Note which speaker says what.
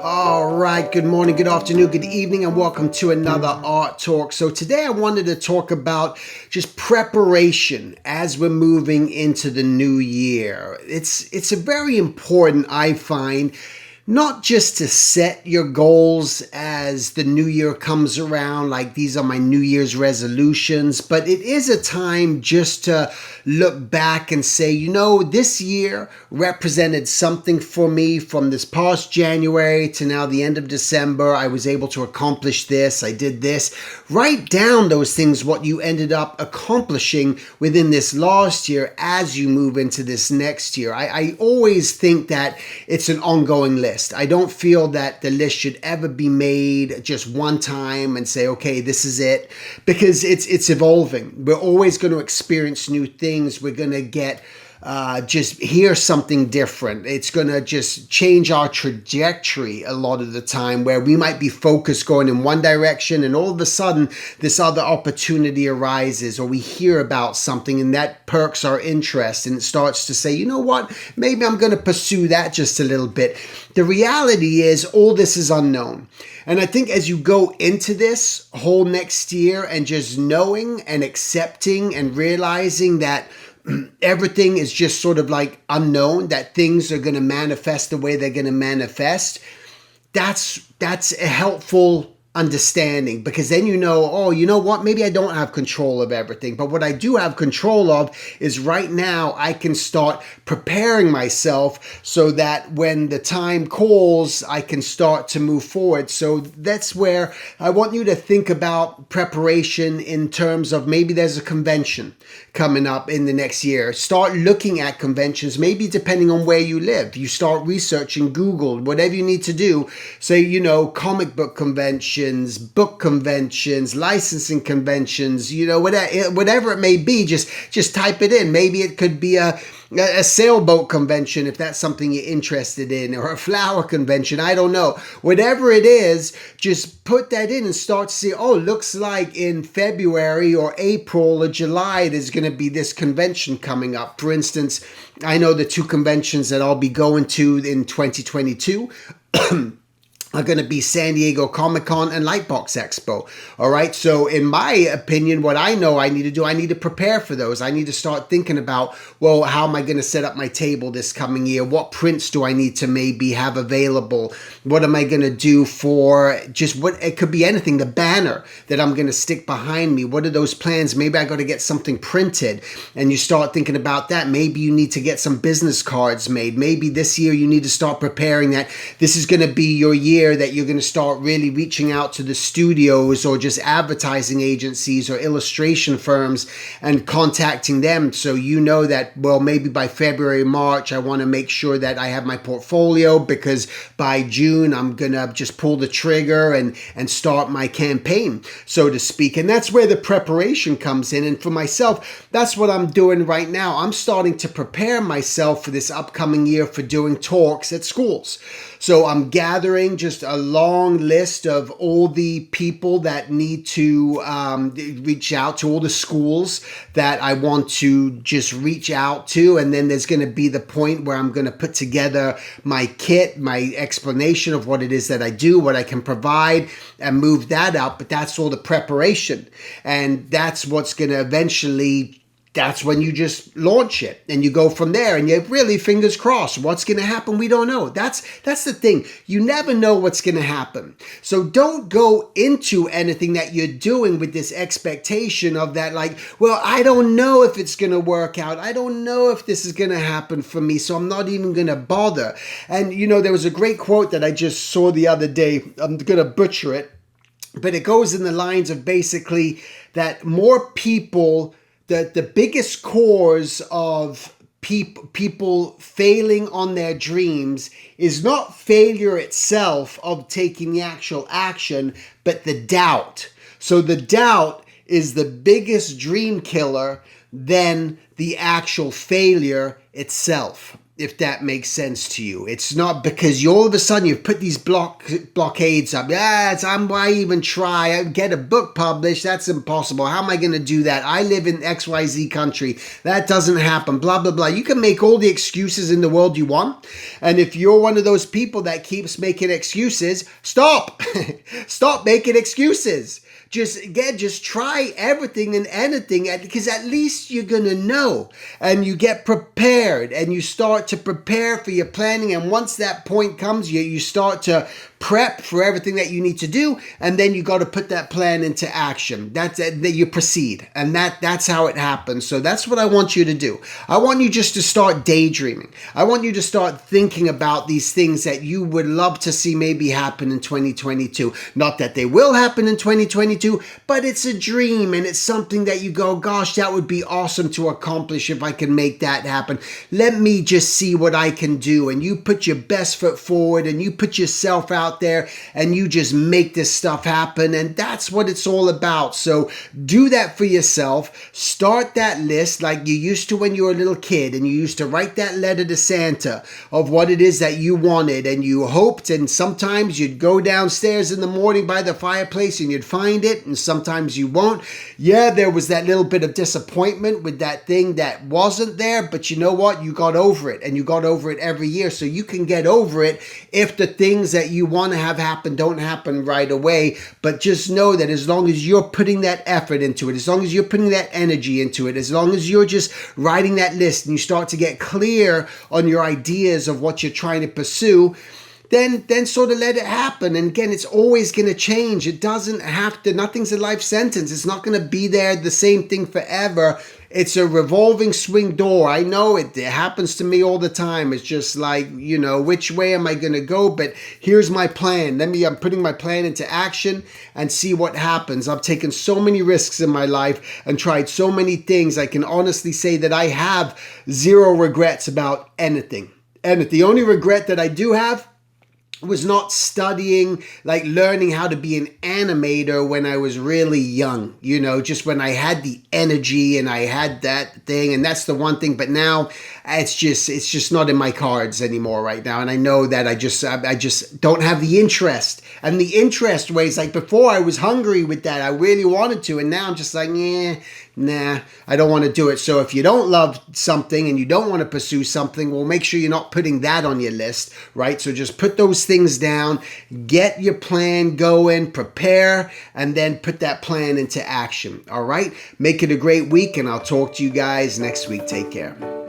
Speaker 1: All right, good morning, good afternoon, good evening, and welcome to another Art Talk. So today I wanted to talk about just preparation as we're moving into the new year. It's a very important, I find, not just to set your goals as the new year comes around, like these are my New Year's resolutions, but it is a time just to look back and say, this year represented something for me from this past January to now the end of December. I was able to accomplish this. I did this. Write down those things, what you ended up accomplishing within this last year as you move into this next year. I always think that it's an ongoing list. I don't feel that the list should ever be made just one time and say, okay, this is it, because it's evolving. We're always going to experience new things. We're going to get just hear something different. It's going to just change our trajectory a lot of the time, where we might be focused going in one direction and all of a sudden this other opportunity arises, or we hear about something and that perks our interest and it starts to say, you know what, maybe I'm going to pursue that just a little bit. The reality is all this is unknown. And I think as you go into this whole next year and just knowing and accepting and realizing that everything is just sort of like unknown, that things are going to manifest the way they're going to manifest, that's a helpful understanding, because then oh, you know what, maybe I don't have control of everything, but what I do have control of is right now I can start preparing myself so that when the time calls, I can start to move forward. So that's where I want you to think about preparation in terms of maybe there's a convention coming up in the next year. Start looking at conventions, maybe depending on where you live. You start researching, Google, whatever you need to do. Say, comic book conventions, book conventions, licensing conventions, whatever it may be, just type it in. Maybe it could be a sailboat convention, if that's something you're interested in, or a flower convention. I don't know. Whatever it is, just put that in and start to see, looks like in February or April or July, there's going to be this convention coming up. For instance, I know the two conventions that I'll be going to in 2022 are going to be San Diego Comic-Con and Lightbox Expo. All right. So in my opinion, what I know I need to do, I need to prepare for those. I need to start thinking about, well, how am I going to set up my table this coming year? What prints do I need to maybe have available? What am I going to do for just what it could be anything, the banner that I'm going to stick behind me? What are those plans? Maybe I got to get something printed, and you start thinking about that. Maybe you need to get some business cards made. Maybe this year you need to start preparing that this is going to be your year that you're going to start really reaching out to the studios or just advertising agencies or illustration firms and contacting them. So that, well, maybe by February, March, I want to make sure that I have my portfolio, because by June, I'm going to just pull the trigger and start my campaign, so to speak. And that's where the preparation comes in. And for myself, that's what I'm doing right now. I'm starting to prepare myself for this upcoming year for doing talks at schools. So I'm gathering just a long list of all the people that need to reach out to, all the schools that I want to just reach out to. And then there's going to be the point where I'm going to put together my kit, my explanation of what it is that I do, what I can provide, and move that out. But that's all the preparation. And that's what's going to eventually, that's when you just launch it and you go from there, and you really, fingers crossed, what's going to happen, we don't know. That's the thing. You never know what's going to happen. So don't go into anything that you're doing with this expectation of that, like, well, I don't know if it's going to work out. I don't know if this is going to happen for me, so I'm not even going to bother. And, there was a great quote that I just saw the other day. I'm going to butcher it, but it goes in the lines of basically that more people, the biggest cause of people failing on their dreams is not failure itself of taking the actual action, but the doubt. So the doubt is the biggest dream killer than the actual failure itself. if that makes sense to you. It's not because you all of a sudden you've put these blockades up. Why even try? I get a book published. That's impossible. How am I going to do that? I live in XYZ country. That doesn't happen. Blah, blah, blah. You can make all the excuses in the world you want. And if you're one of those people that keeps making excuses, stop. Stop making excuses. Just try everything and anything, because at least you're going to know, and you get prepared and you start to prepare for your planning. And once that point comes, you start to prep for everything that you need to do, and then you got to put that plan into action. That's it, that you proceed, and that's how it happens. So that's what I want you to do. I want you just to start daydreaming. I want you to start thinking about these things that you would love to see maybe happen in 2022. Not that they will happen in 2022, but it's a dream, and it's something that you go, gosh, that would be awesome to accomplish if I can make that happen. Let me just see what I can do. And you put your best foot forward, and you put yourself out there, and you just make this stuff happen. And that's what it's all about. So do that for yourself. Start that list like you used to when you were a little kid, and you used to write that letter to Santa of what it is that you wanted and you hoped. And sometimes you'd go downstairs in the morning by the fireplace and you'd find it, and sometimes you won't. Yeah, there was that little bit of disappointment with that thing that wasn't there, but you know what? You got over it, and you got over it every year. So you can get over it if the things that you want to have happen don't happen right away. But just know that as long as you're putting that effort into it, as long as you're putting that energy into it, as long as you're just writing that list and you start to get clear on your ideas of what you're trying to pursue, then sort of let it happen. And again, it's always going to change. It doesn't have to, nothing's a life sentence. It's not going to be there, the same thing forever. It's a revolving swing door. I know it happens to me all the time. It's just like, which way am I going to go? But here's my plan. I'm putting my plan into action and see what happens. I've taken so many risks in my life and tried so many things. I can honestly say that I have zero regrets about anything. And the only regret that I do have was not studying, like learning how to be an animator when I was really young, just when I had the energy and I had that thing. And that's the one thing. But now it's just not in my cards anymore right now. And I know that I just don't have the interest. And the interest ways, like before I was hungry with that. I really wanted to. And now I'm just like, nah, I don't want to do it. So if you don't love something and you don't want to pursue something, well, make sure you're not putting that on your list, right? So just put those things down, get your plan going, prepare, and then put that plan into action. All right? Make it a great week, and I'll talk to you guys next week. Take care.